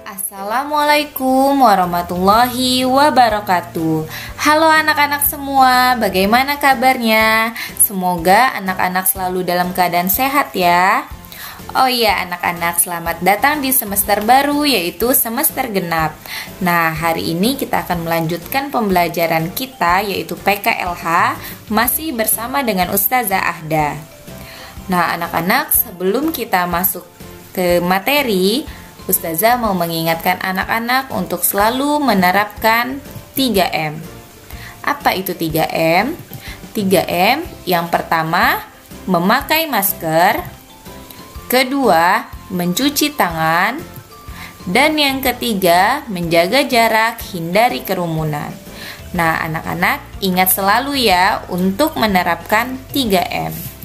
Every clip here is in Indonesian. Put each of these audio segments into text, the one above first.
Assalamualaikum warahmatullahi wabarakatuh. Halo anak-anak semua, bagaimana kabarnya? Semoga anak-anak selalu dalam keadaan sehat ya. Oh iya anak-anak, selamat datang di semester baru yaitu semester genap. Nah, hari ini kita akan melanjutkan pembelajaran kita yaitu PKLH masih bersama dengan Ustazah Ahda. Nah anak-anak, sebelum kita masuk ke materi, Ustazah mau mengingatkan anak-anak untuk selalu menerapkan 3M. Apa itu 3M? 3M yang pertama, memakai masker. Kedua, mencuci tangan. Dan yang ketiga, menjaga jarak, hindari kerumunan. Nah, anak-anak ingat selalu ya untuk menerapkan 3M.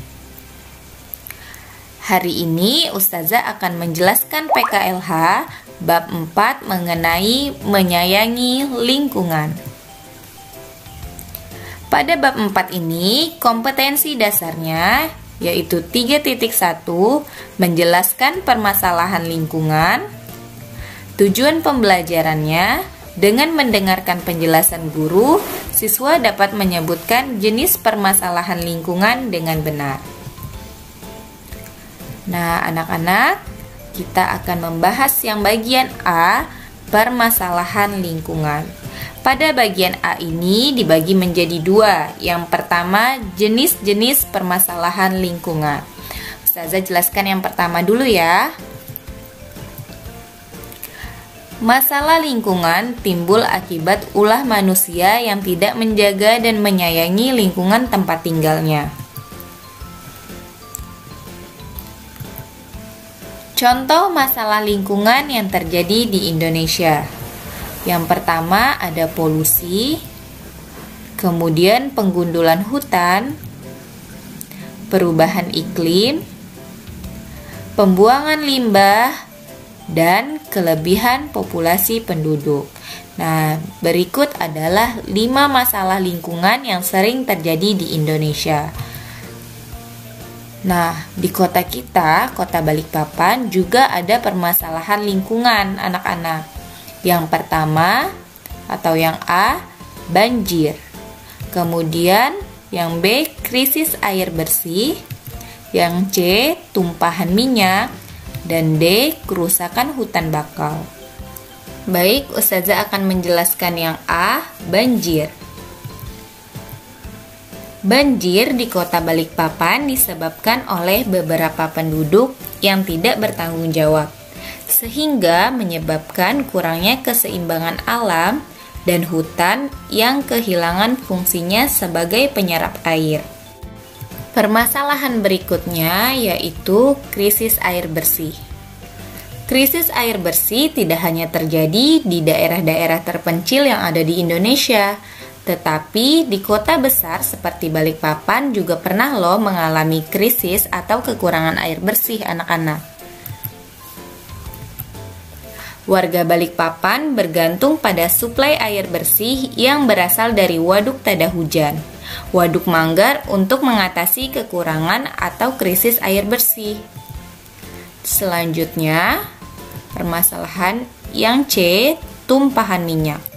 Hari ini Ustazah akan menjelaskan PKLH bab 4 mengenai menyayangi lingkungan. Pada bab 4 ini kompetensi dasarnya yaitu 3.1 menjelaskan permasalahan lingkungan. Tujuan pembelajarannya, dengan mendengarkan penjelasan guru, siswa dapat menyebutkan jenis permasalahan lingkungan dengan benar. Nah, anak-anak, kita akan membahas yang bagian A, permasalahan lingkungan. Pada bagian A ini dibagi menjadi dua. Yang pertama, jenis-jenis permasalahan lingkungan. Ustazah jelaskan yang pertama dulu ya. Masalah lingkungan timbul akibat ulah manusia yang tidak menjaga dan menyayangi lingkungan tempat tinggalnya. Contoh masalah lingkungan yang terjadi di Indonesia. Yang pertama ada polusi, kemudian penggundulan hutan, perubahan iklim, pembuangan limbah, dan kelebihan populasi penduduk. Nah, berikut adalah 5 masalah lingkungan yang sering terjadi di Indonesia. Nah, di kota kita, kota Balikpapan, juga ada permasalahan lingkungan anak-anak. Yang pertama, atau yang A, banjir. Kemudian, yang B, krisis air bersih. Yang C, tumpahan minyak. Dan D, kerusakan hutan bakau. Baik, Ustazah akan menjelaskan yang A, banjir. Banjir di kota Balikpapan disebabkan oleh beberapa penduduk yang tidak bertanggung jawab, sehingga menyebabkan kurangnya keseimbangan alam dan hutan yang kehilangan fungsinya sebagai penyerap air. Permasalahan berikutnya yaitu krisis air bersih. Krisis air bersih tidak hanya terjadi di daerah-daerah terpencil yang ada di Indonesia, tetapi di kota besar seperti Balikpapan juga pernah loh mengalami krisis atau kekurangan air bersih anak-anak. Warga Balikpapan bergantung pada suplai air bersih yang berasal dari Waduk Tada Hujan, Waduk Manggar untuk mengatasi kekurangan atau krisis air bersih. Selanjutnya, permasalahan yang C, tumpahan minyak.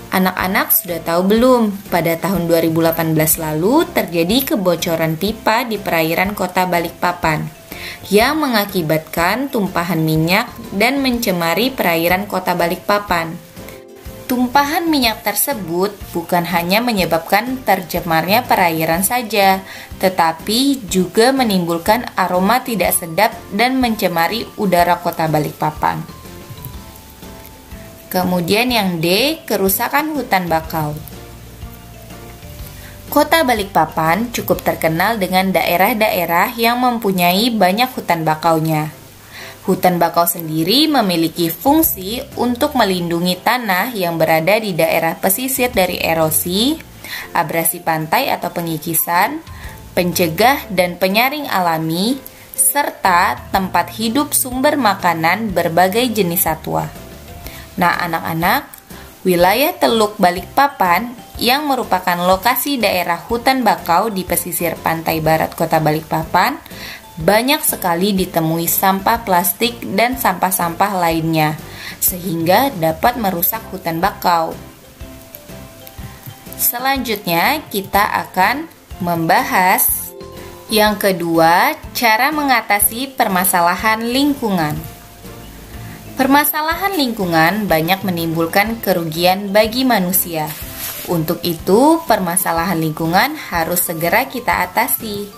Anak-anak sudah tahu belum, pada tahun 2018 lalu terjadi kebocoran pipa di perairan kota Balikpapan yang mengakibatkan tumpahan minyak dan mencemari perairan kota Balikpapan. Tumpahan minyak tersebut bukan hanya menyebabkan tercemarnya perairan saja, tetapi juga menimbulkan aroma tidak sedap dan mencemari udara kota Balikpapan. Kemudian yang D, kerusakan hutan bakau. Kota Balikpapan cukup terkenal dengan daerah-daerah yang mempunyai banyak hutan bakaunya. Hutan bakau sendiri memiliki fungsi untuk melindungi tanah yang berada di daerah pesisir dari erosi, abrasi pantai atau pengikisan, pencegah dan penyaring alami, serta tempat hidup sumber makanan berbagai jenis satwa. Nah anak-anak, wilayah Teluk Balikpapan yang merupakan lokasi daerah hutan bakau di pesisir pantai barat kota Balikpapan banyak sekali ditemui sampah plastik dan sampah-sampah lainnya, sehingga dapat merusak hutan bakau. Selanjutnya, kita akan membahas yang kedua, cara mengatasi permasalahan lingkungan. Permasalahan lingkungan banyak menimbulkan kerugian bagi manusia. Untuk itu, permasalahan lingkungan harus segera kita atasi.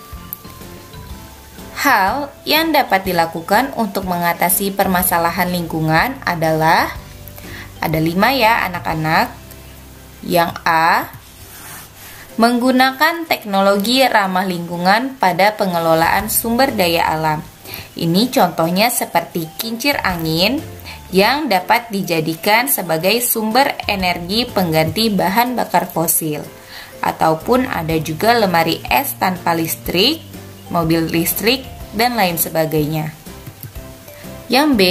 Hal yang dapat dilakukan untuk mengatasi permasalahan lingkungan adalah ada 5 ya anak-anak. Yang A, menggunakan teknologi ramah lingkungan pada pengelolaan sumber daya alam. Ini contohnya seperti kincir angin yang dapat dijadikan sebagai sumber energi pengganti bahan bakar fosil. Ataupun ada juga lemari es tanpa listrik, mobil listrik, dan lain sebagainya. Yang B,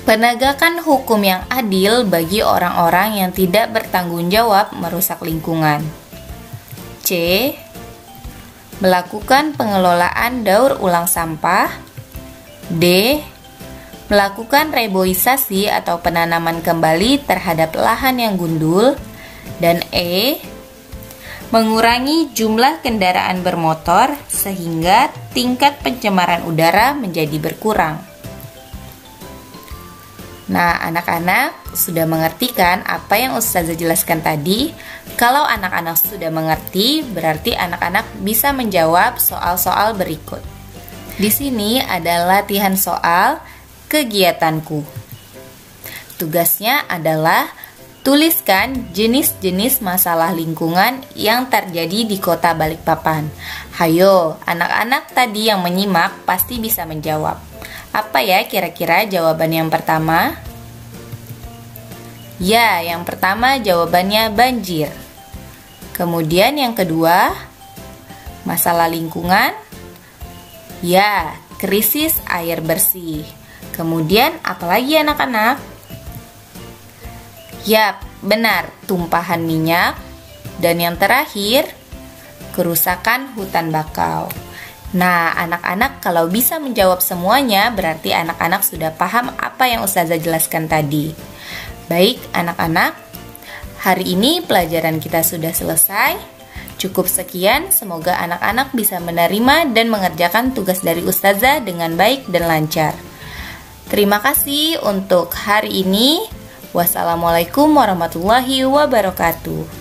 penegakan hukum yang adil bagi orang-orang yang tidak bertanggung jawab merusak lingkungan. C, melakukan pengelolaan daur ulang sampah. D, melakukan reboisasi atau penanaman kembali terhadap lahan yang gundul. Dan E, mengurangi jumlah kendaraan bermotor sehingga tingkat pencemaran udara menjadi berkurang. Nah, anak-anak sudah mengerti kan apa yang Ustazah jelaskan tadi? Kalau anak-anak sudah mengerti, berarti anak-anak bisa menjawab soal-soal berikut. Di sini ada latihan soal kegiatanku. Tugasnya adalah tuliskan jenis-jenis masalah lingkungan yang terjadi di Kota Balikpapan. Hayo, anak-anak tadi yang menyimak pasti bisa menjawab. Apa ya kira-kira jawaban yang pertama? Ya, yang pertama jawabannya banjir. Kemudian yang kedua, masalah lingkungan. Ya, krisis air bersih. Kemudian apalagi anak-anak? Yap, benar, tumpahan minyak. Dan yang terakhir, kerusakan hutan bakau. Nah, anak-anak kalau bisa menjawab semuanya, berarti anak-anak sudah paham apa yang Ustazah jelaskan tadi. Baik, anak-anak, hari ini pelajaran kita sudah selesai. Cukup sekian, semoga anak-anak bisa menerima dan mengerjakan tugas dari Ustazah dengan baik dan lancar. Terima kasih untuk hari ini. Wassalamualaikum warahmatullahi wabarakatuh.